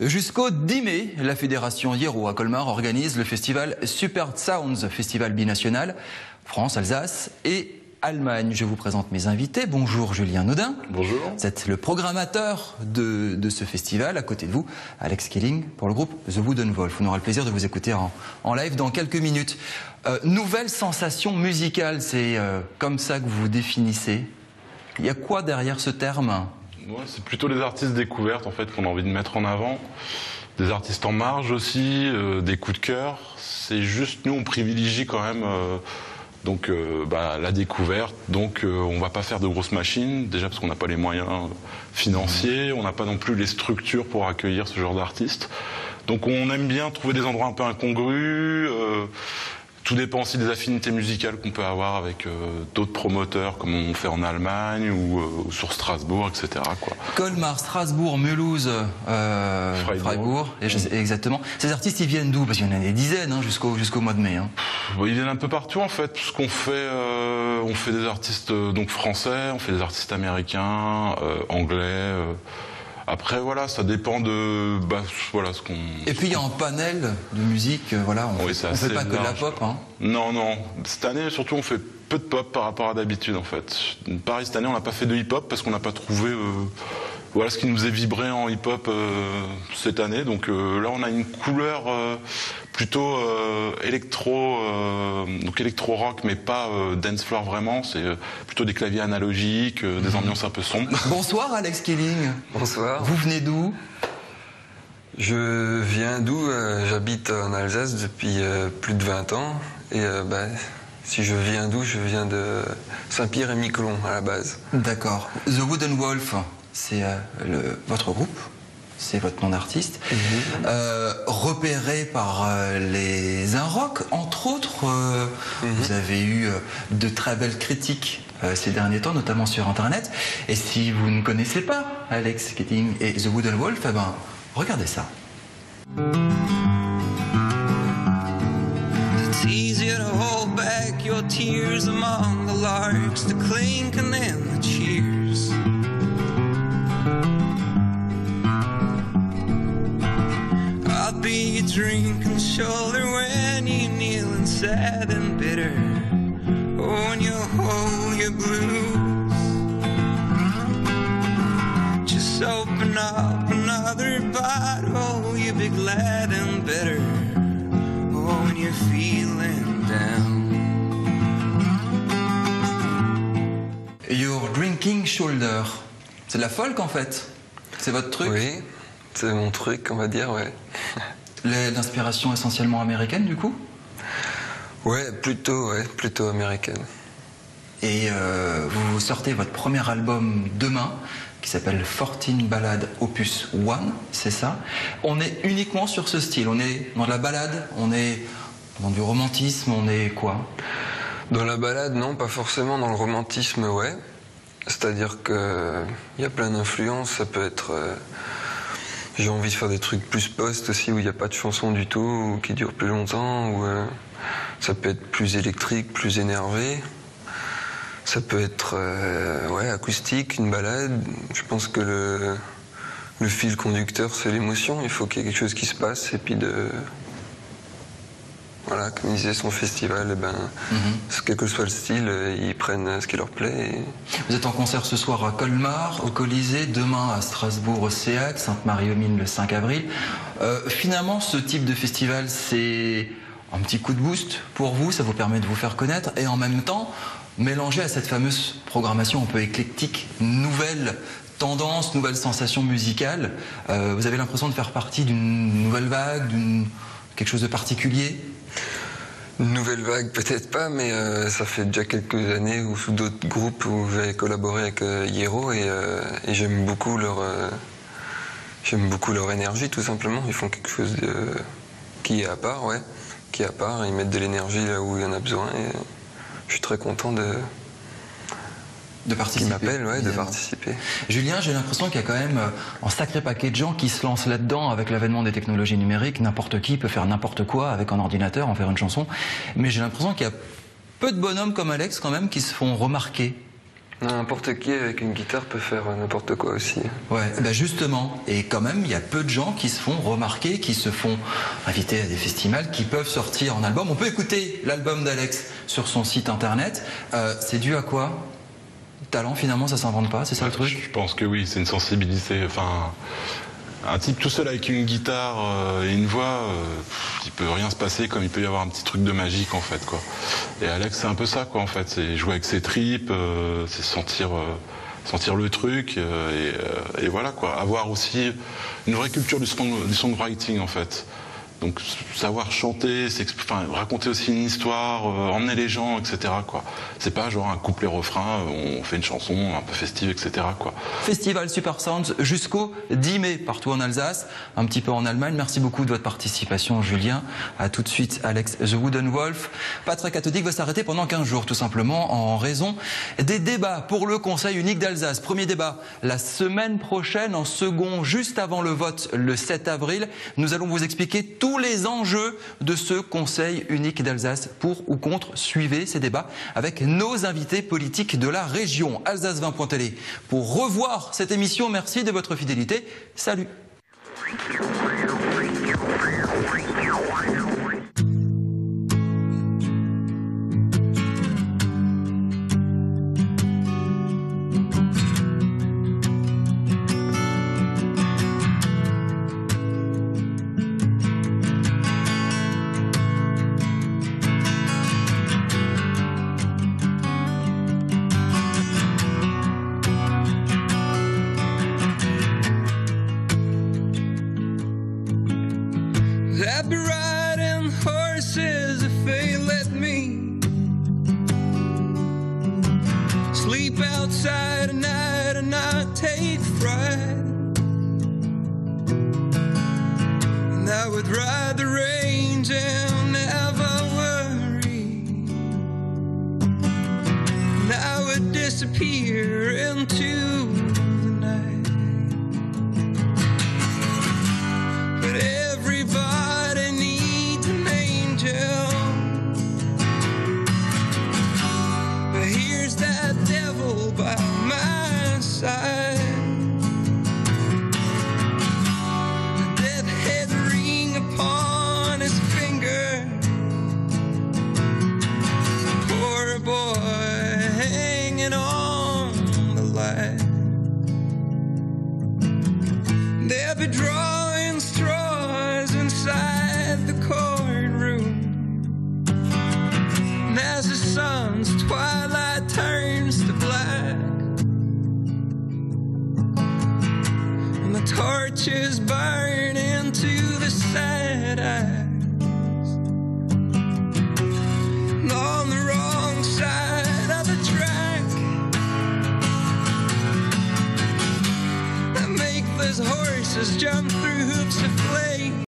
Jusqu'au 10 mai, la fédération Hiero à Colmar organise le festival Super Sounds, festival binational, France, Alsace et Allemagne. Je vous présente mes invités. Bonjour Julien Naudin. Bonjour. Vous êtes le programmateur de ce festival. À côté de vous, Alex Killing pour le groupe The Wooden Wolf. On aura le plaisir de vous écouter en live dans quelques minutes. Nouvelle sensation musicale, c'est comme ça que vous vous définissez. Il y a quoi derrière ce terme ? Ouais, c'est plutôt les artistes découvertes en fait qu'on a envie de mettre en avant, des artistes en marge aussi, des coups de cœur. C'est juste nous on privilégie quand même la découverte. Donc on va pas faire de grosses machines déjà parce qu'on n'a pas les moyens financiers, on n'a pas non plus les structures pour accueillir ce genre d'artistes. Donc on aime bien trouver des endroits un peu incongrus. Tout dépend aussi des affinités musicales qu'on peut avoir avec d'autres promoteurs, comme on fait en Allemagne ou sur Strasbourg, etc. quoi. Colmar, Strasbourg, Mulhouse, Freiburg. Exactement. Ces artistes, ils viennent d'où? Parce qu'il y en a des dizaines jusqu'au mois de mai. Ils viennent un peu partout en fait, puisqu'on fait, on fait des artistes donc français, on fait des artistes américains, anglais. Après voilà, ça dépend de ce qu'on. Et puis il y a un panel de musique, on fait pas que de la pop. Non, cette année surtout on fait peu de pop par rapport à d'habitude en fait. Pareil cette année on n'a pas fait de hip-hop parce qu'on n'a pas trouvé ce qui nous faisait vibrer en hip-hop cette année. Donc là on a une couleur plutôt donc électro-rock mais pas dance floor vraiment, c'est plutôt des claviers analogiques, des ambiances un peu sombres. Bonsoir Alex Killing. Bonsoir. Vous venez d'où? Je viens d'où j'habite en Alsace depuis plus de 20 ans et si je viens d'où, je viens de Saint-Pierre-et-Miquelon à la base. D'accord. The Wooden Wolf, c'est votre groupe, c'est votre nom d'artiste, repéré par les Inrock, entre autres. Vous avez eu de très belles critiques ces derniers temps, notamment sur Internet. Et si vous ne connaissez pas Alex Killing et The Wooden Wolf, regardez ça. It's easier to hold back your tears among the larks, the clinking and the cheers. I'll be your drinking shoulder when you kneel and sad and bitter. Oh, when you hold your blues, just open up another bottle, you be glad and bitter. Oh, when you're feeling down. Your Drinking Shoulder, c'est de la folk en fait. C'est votre truc? Oui, c'est mon truc, on va dire, ouais. L'inspiration essentiellement américaine du coup? Ouais, plutôt américaine. Et vous sortez votre premier album demain, qui s'appelle 14 Ballades Opus 1, c'est ça. On est uniquement sur ce style, on est dans de la ballade, on est dans du romantisme, on est quoi? Dans la ballade, non, pas forcément. Dans le romantisme, ouais. C'est-à-dire que il y a plein d'influences, ça peut être... j'ai envie de faire des trucs plus post aussi, où il n'y a pas de chanson du tout, ou qui durent plus longtemps, ou ça peut être plus électrique, plus énervé. Ça peut être acoustique, une balade. Je pense que le fil conducteur, c'est l'émotion. Il faut qu'il y ait quelque chose qui se passe. Et puis comme disait son festival, quel que soit le style, ils prennent ce qui leur plaît. Vous êtes en concert ce soir à Colmar, au Colisée, demain à Strasbourg, au Séac, Sainte-Marie-aux-Mines le 5 avril. Finalement, ce type de festival, c'est un petit coup de boost pour vous, ça vous permet de vous faire connaître et en même temps, mélanger à cette fameuse programmation un peu éclectique, nouvelle tendance, nouvelle sensation musicale. Vous avez l'impression de faire partie d'une nouvelle vague, quelque chose de particulier? Une nouvelle vague, peut-être pas, mais ça fait déjà quelques années où sous d'autres groupes où j'avais collaboré avec Hiero et j'aime beaucoup leur énergie, tout simplement. Ils font quelque chose qui est à part, ils mettent de l'énergie là où il y en a besoin et je suis très content de participer. Qui m'appelle, de participer. Julien, j'ai l'impression qu'il y a quand même un sacré paquet de gens qui se lancent là-dedans avec l'avènement des technologies numériques. N'importe qui peut faire n'importe quoi avec un ordinateur, en faire une chanson. Mais j'ai l'impression qu'il y a peu de bonhommes comme Alex quand même qui se font remarquer. N'importe qui avec une guitare peut faire n'importe quoi aussi. Ouais, bah justement, et quand même, il y a peu de gens qui se font remarquer, qui se font inviter à des festivals, qui peuvent sortir en album. On peut écouter l'album d'Alex sur son site internet. C'est dû à quoi? Talent, finalement, ça s'invente pas, c'est ça le truc? Je pense que oui, c'est une sensibilité. Enfin, un type tout seul avec une guitare et une voix, il peut rien se passer, comme il peut y avoir un petit truc de magique en fait, quoi. Et Alex, c'est un peu ça, quoi, en fait. C'est jouer avec ses tripes, c'est sentir le truc, et voilà, quoi. Avoir aussi une vraie culture du songwriting, en fait. Donc savoir chanter, raconter aussi une histoire, emmener les gens, etc., quoi. C'est pas genre un couplet-refrain, on fait une chanson un peu festive, etc., quoi. Festival Super Sounds jusqu'au 10 mai partout en Alsace, un petit peu en Allemagne. Merci beaucoup de votre participation, Julien. À tout de suite, Alex The Wooden Wolf. Patrick Cathodique va s'arrêter pendant 15 jours, tout simplement, en raison des débats pour le Conseil unique d'Alsace. Premier débat la semaine prochaine, en second, juste avant le vote, le 7 avril. Nous allons vous expliquer tous les enjeux de ce Conseil unique d'Alsace. Pour ou contre, suivez ces débats avec nos invités politiques de la région. Alsace20.tv. Pour revoir cette émission, merci de votre fidélité. Salut. I'd be riding horses if they let me sleep outside at night and not take fright. And I would ride the range and never worry. And I would disappear into the night. But everybody needs an angel. But here's that devil by my side. The death head ring upon his finger. Poor boy hanging on the line. They'll be drawing straws inside the courtroom. And as the sun's twilight turns to black, and the torches burn into the sad eyes, and on the wrong side of the track, that make those horses jump through hoops of flame.